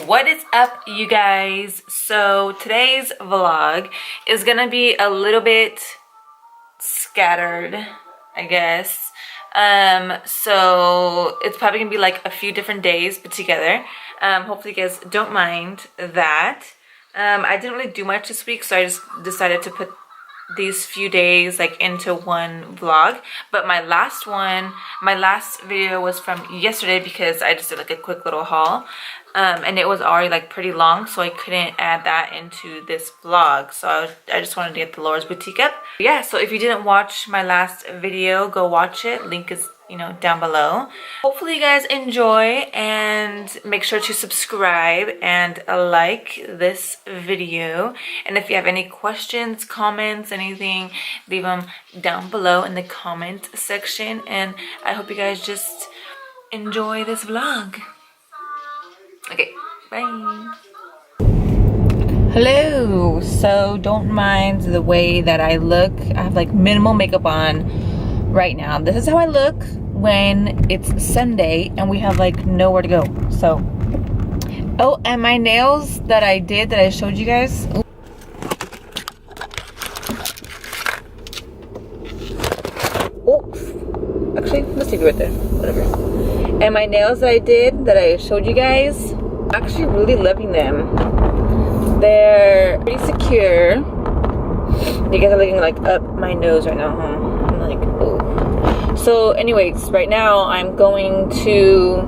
What is up, you guys? So today's vlog is gonna be a little bit scattered, I guess. So it's probably gonna be like a few different days put together. Hopefully you guys don't mind that. I didn't really do much this week, so I just decided to put these few days like into one vlog. But my last video was from yesterday because I just did like a quick little haul, and it was already like pretty long, so I couldn't add that into this vlog. So I just wanted to get the Laura's Boutique up. Yeah, so if you didn't watch my last video, go watch it. Link is, you know, down below. Hopefully you guys enjoy, and make sure to subscribe and like this video. And if you have any questions, comments, anything, leave them down below in the comment section. And I hope you guys just enjoy this vlog. Okay, bye. Hello. So don't mind the way that I look. I have like minimal makeup on right now. This is how I look when it's Sunday and we have like nowhere to go. So, oh, and my nails that I showed you guys. Oh, actually, let's take it right there. Whatever. And my nails that I showed you guys, I'm actually really loving them. They're pretty secure. You guys are looking like up my nose right now, huh? I'm like, oh. So anyways, right now I'm going to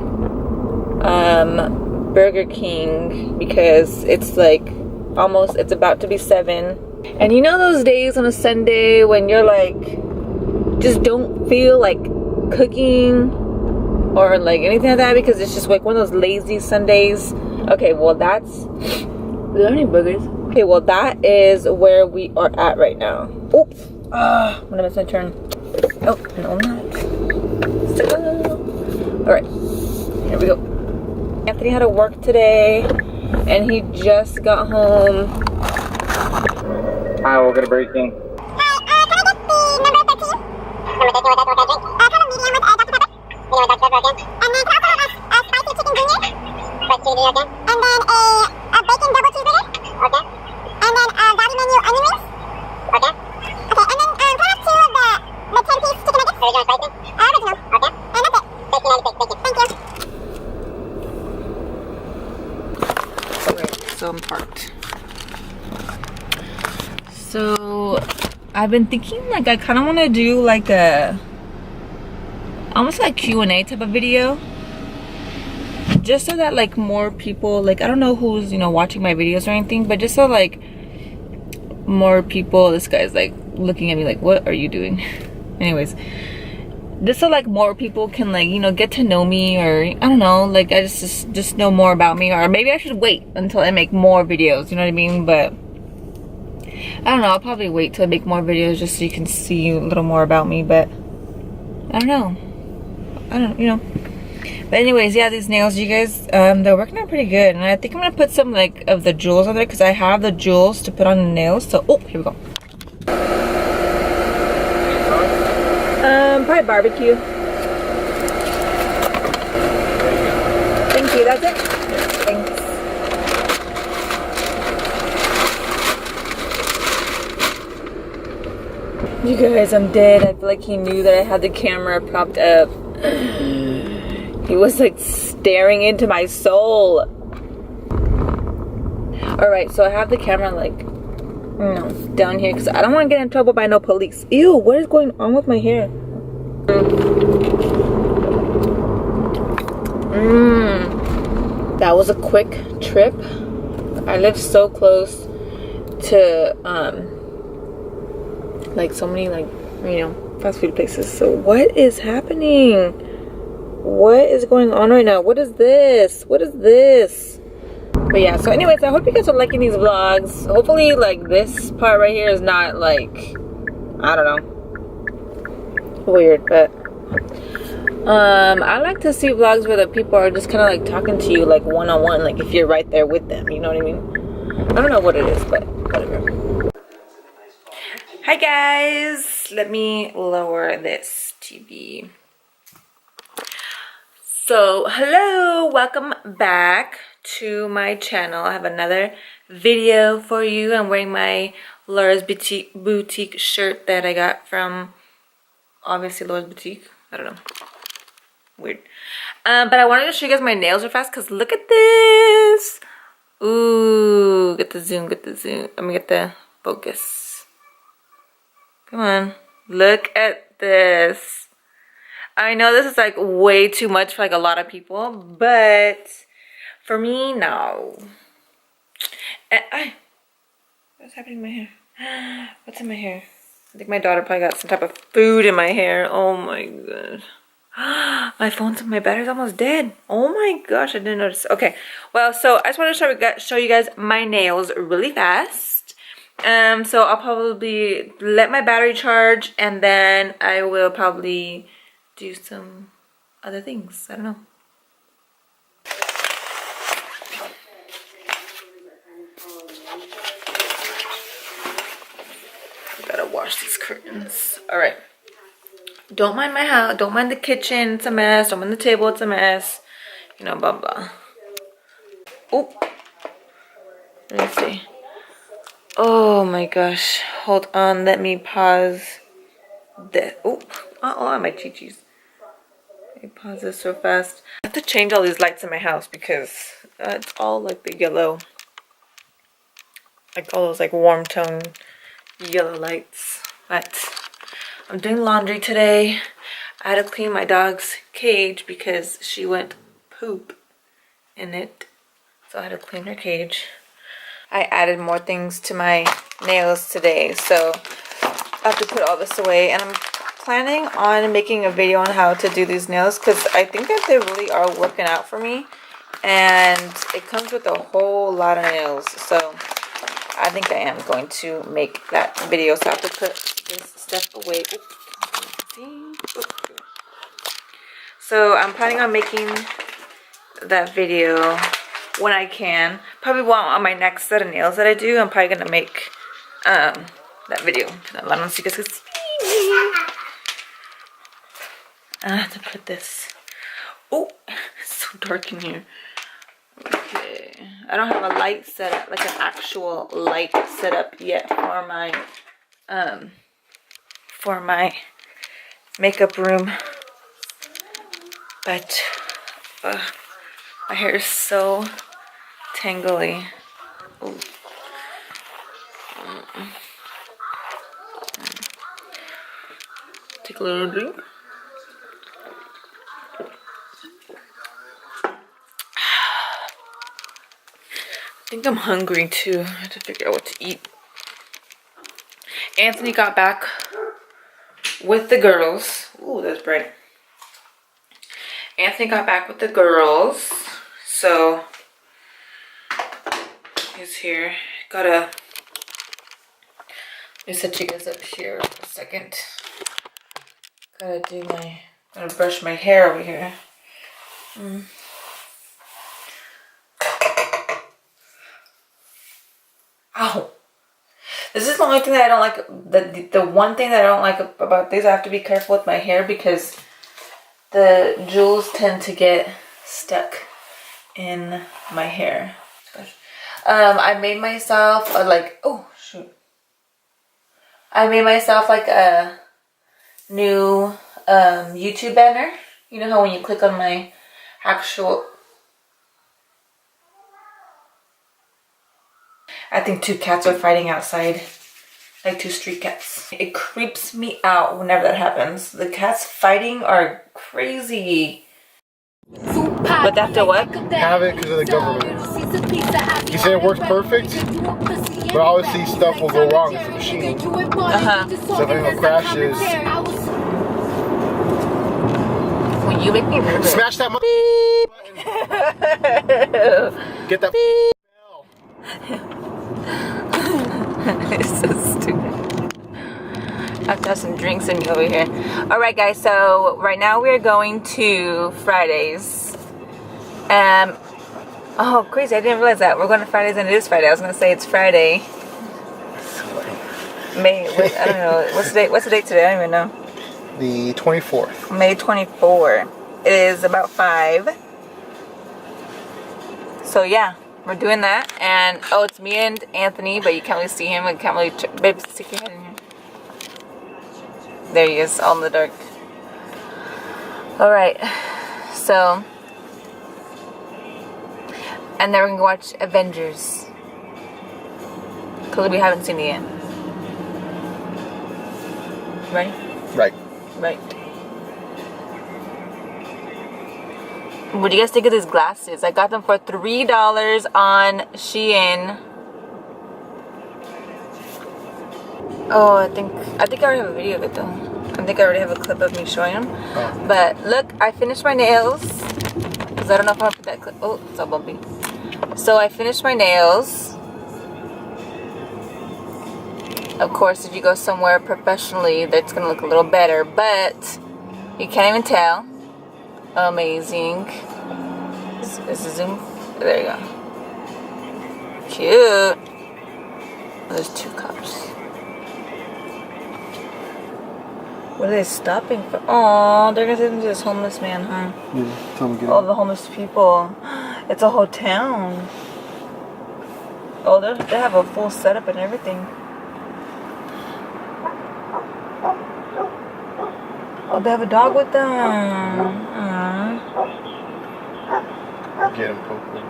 Burger King because it's like it's about to be 7. And you know those days on a Sunday when you're like, just don't feel like cooking or like anything like that, because it's just like one of those lazy Sundays. Okay, well that's, are there any burgers? Okay, well that is where we are at right now. Oops. I'm gonna miss my turn. Oh, no, I'm not. So, alright, here we go. Anthony had to work today, and he just got home. Hi, we'll go to Burger King. Hi, can I get the number 13? Number 13, what can I drink? Kind of medium with Dr. Pepper. Medium with Dr. Pepper, okay. And then can I also have a spicy chicken junior? Spicy chicken junior, okay. And then a bacon double cheeseburger. Okay. And then value menu onion rings. Okay. Okay, and then can I have 2 of the 10-piece chicken nuggets? Original spicy? Original. Okay. And that's it. Thank you. Alright, so I'm parked. So I've been thinking like I kind of want to do like a almost like Q&A type of video, just so that like more people, like I don't know who's, you know, watching my videos or anything, but just so like more people, this guy's like looking at me like, what are you doing? Anyways, just so like more people can like, you know, get to know me, or I don't know, like I just know more about me. Or maybe I should wait until I make more videos, you know what I mean? But I don't know, I'll probably wait till I make more videos just so you can see a little more about me. But I don't know, you know. But anyways, yeah, these nails, you guys, they're working out pretty good. And I think I'm gonna put some like of the jewels on there, because I have the jewels to put on the nails. So, oh, here we go. Probably barbecue. Thank you, that's it. Thanks. You guys, I'm dead. I feel like he knew that I had the camera propped up. He was like staring into my soul. Alright, so I have the camera like, you know, down here because I don't want to get in trouble by no police. Ew, what is going on with my hair? That was a quick trip. I live so close to like so many, like, you know, fast food places. So what is happening? What is going on right now? What is this? What is this? But yeah, so anyways, I hope you guys are liking these vlogs. Hopefully like this part right here is not like, I don't know, weird. But I like to see vlogs where the people are just kind of like talking to you like one-on-one, like if you're right there with them, you know what I mean? I don't know what it is, but whatever. Hi guys, let me lower this TV. So, hello, welcome back to my channel. I have another video for you. I'm wearing my Laura's Boutique shirt that I got from, obviously, Laura's Boutique. I don't know. Weird. But I wanted to show you guys my nails real fast because look at this. Ooh, get the zoom, get the zoom. Let me get the focus. Come on. Look at this. I know this is like way too much for like a lot of people, but for me, no. And what's happening to my hair? What's in my hair? I think my daughter probably got some type of food in my hair. Oh my god. My phone's, my battery's almost dead. Oh my gosh, I didn't notice. Okay, well, so I just want to show you guys my nails really fast. So I'll probably let my battery charge and then I will probably do some other things. I don't know. Gotta wash these curtains. All right. Don't mind my house. Don't mind the kitchen. It's a mess. Don't mind the table. It's a mess. You know, blah blah. Oh. Let me see. Oh my gosh. Hold on. Let me pause. Oh. My chi-chis. Let me pause this so fast. I have to change all these lights in my house because it's all like the yellow. Like all those like warm tone yellow lights. But I'm doing laundry today. I had to clean my dog's cage because she went poop in it. So I had to clean her cage. I added more things to my nails today. So I have to put all this away. And I'm planning on making a video on how to do these nails because I think that they really are working out for me. And it comes with a whole lot of nails. So I think I am going to make that video. So I have to put this stuff away. So I'm planning on making that video when I can. Probably on my next set of nails that I do. I'm probably gonna make that video. I don't know so you guys can see me. I have to put this. Oh, it's so dark in here. Okay, I don't have a light set up, like an actual light set up yet for my makeup room. But my hair is so tangly. Ooh. Take a little drink. I think I'm hungry too. I have to figure out what to eat. Anthony got back with the girls. Ooh, that's bright. Anthony got back with the girls. So he's here. Let me set you guys up here for a second. Gotta brush my hair over here. Ow. This is the only thing that I don't like. The one thing that I don't like about these, I have to be careful with my hair because the jewels tend to get stuck in my hair. I made myself I made myself like a new YouTube banner. You know how when you click on my actual... I think two cats are fighting outside. Like two street cats. It creeps me out whenever that happens. The cats fighting are crazy. But that's the what? Have it because of the government. He said it works perfect, but obviously stuff will go wrong with the machine. So if anyone crashes... Well, you make me nervous. Smash that Get that It's so stupid. I have to have some drinks in me over here. Alright guys, so right now we are going to Fridays. Oh crazy, I didn't realize that. We're going to Fridays and it is Friday. I was going to say it's Friday. I don't know. What's the date today? I don't even know. The 24th. May 24th. It is about 5. So yeah, we're doing that. And oh, it's me and Anthony, but you can't really see him. I can't really. Babe, stick your head in here. There he is, all in the dark. All right, so, and then we're gonna watch Avengers. Cause we haven't seen it yet. Right? Right. Right. What do you guys think of these glasses? I got them for $3 on Shein. Oh, I think I already have a video of it though. I think I already have a clip of me showing them. Oh. But look, I finished my nails. Cause I don't know if I'm gonna put that clip. Oh, it's all bumpy. So I finished my nails. Of course, if you go somewhere professionally, that's gonna look a little better, but you can't even tell. Amazing. Is it zoom? There you go. Cute. There's 2 cops. What are they stopping for? Oh, they're gonna take them to this homeless man, huh? Yeah, tell them get all the homeless people. It's a whole town. Oh, they have a full setup and everything. Oh, they have a dog with them. Aww. Get him, Coco.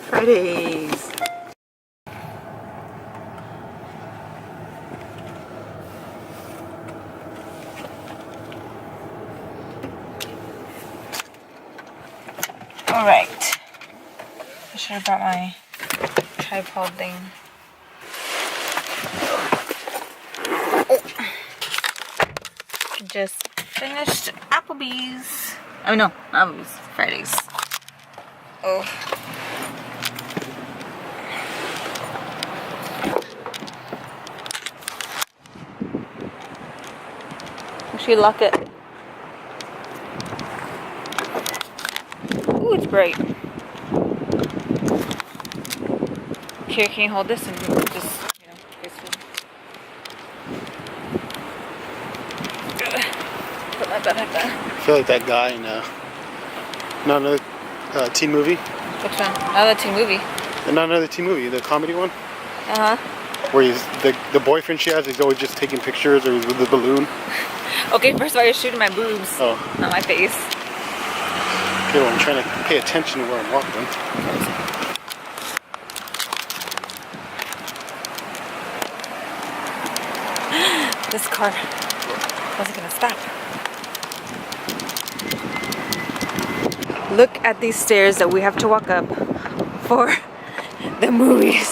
Fridays. Alright. I should have brought my tripod thing. Just finished Applebee's. Oh no, Applebee's. Fridays. Oh. Actually, lock it. Ooh, it's bright. Here, can you hold this and just, you know, basically. Put my backpack back. I feel like that guy in not another teen movie. Which one? Another teen movie. Not another teen movie, the comedy one. Uh huh. Where he's the boyfriend she has, he's always just taking pictures, or he's with the balloon. Okay, first of all, you're shooting my boobs. Oh. Not my face. Okay, well, I'm trying to pay attention to where I'm walking. This car wasn't gonna stop. Look at these stairs that we have to walk up for the movies.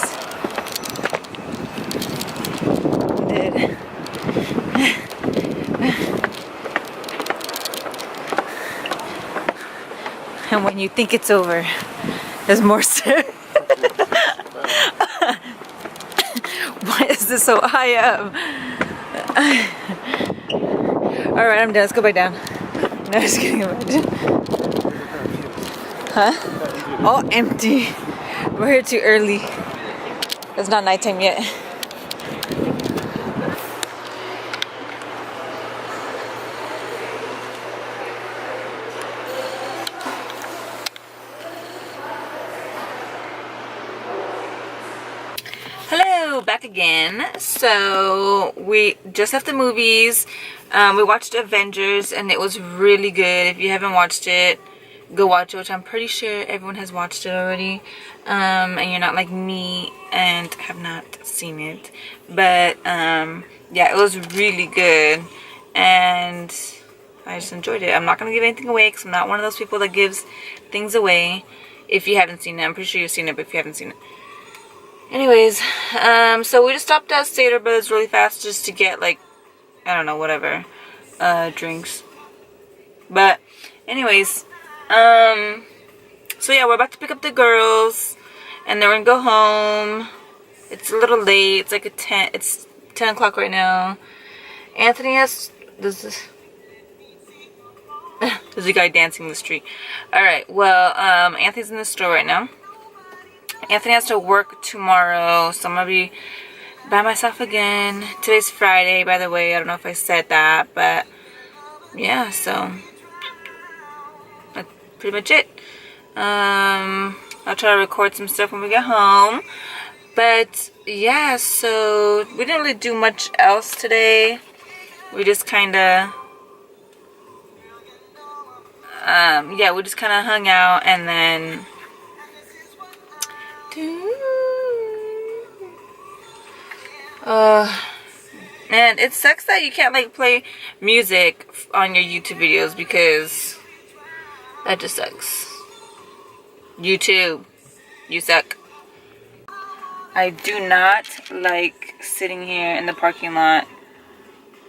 Did. And when you think it's over, there's more stairs. Why is this so high up? Alright, I'm done. Let's go back down. No, just kidding. Huh? All empty. We're here too early. It's not nighttime yet. Hello, back again. So we just left the movies. We watched Avengers and it was really good. If you haven't watched it, go watch it, which I'm pretty sure everyone has watched it already. And you're not like me and have not seen it. But yeah, it was really good and I just enjoyed it. I'm not going to give anything away because I'm not one of those people that gives things away if you haven't seen it. I'm pretty sure you've seen it, but if you haven't seen it. Anyways, so we just stopped at Stater Brothers really fast just to get, like, I don't know, whatever, drinks. But, anyways, so yeah, we're about to pick up the girls, and then we're gonna go home. It's a little late. It's like it's 10 o'clock right now. Anthony has, there's a guy dancing in the street. Alright, well, Anthony's in the store right now. Anthony has to work tomorrow, so I'm gonna be by myself again. Today's Friday, by the way. I don't know if I said that, but yeah, so that's pretty much it. I'll try to record some stuff when we get home. But yeah, so we didn't really do much else today. We just kind of, yeah, we just kind of hung out and then. Man, it sucks that you can't like play music on your YouTube videos because that just sucks. YouTube, you suck. I do not like sitting here in the parking lot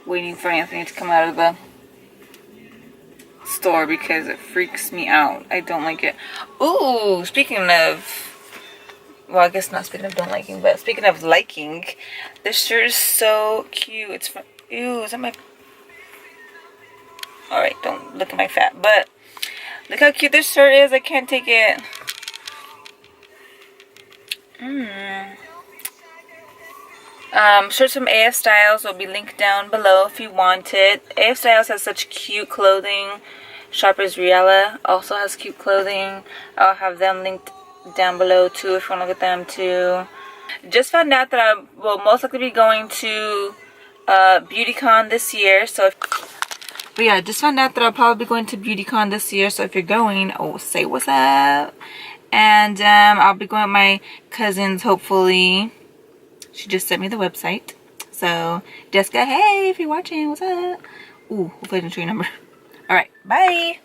waiting for Anthony to come out of the store because it freaks me out. I don't like it. Ooh, speaking of, well, I guess not speaking of don't liking, but speaking of liking, this shirt is so cute. It's from, ew, is that my, alright, don't look at my fat, but look how cute this shirt is. I can't take it. Shirts from AF Styles will be linked down below if you want it. AF Styles has such cute clothing. Shoppers Riella also has cute clothing. I'll have them linked down below too if you want to look at them too. Just found out that I will most likely be going to BeautyCon this year. So, but yeah, just found out that I'll probably be going to BeautyCon this year. So if you're going, oh, say what's up. And I'll be going with my cousins hopefully. She just sent me the website. So Jessica, hey, if you're watching, what's up? Ooh, hopefully I didn't show your number. All right, bye.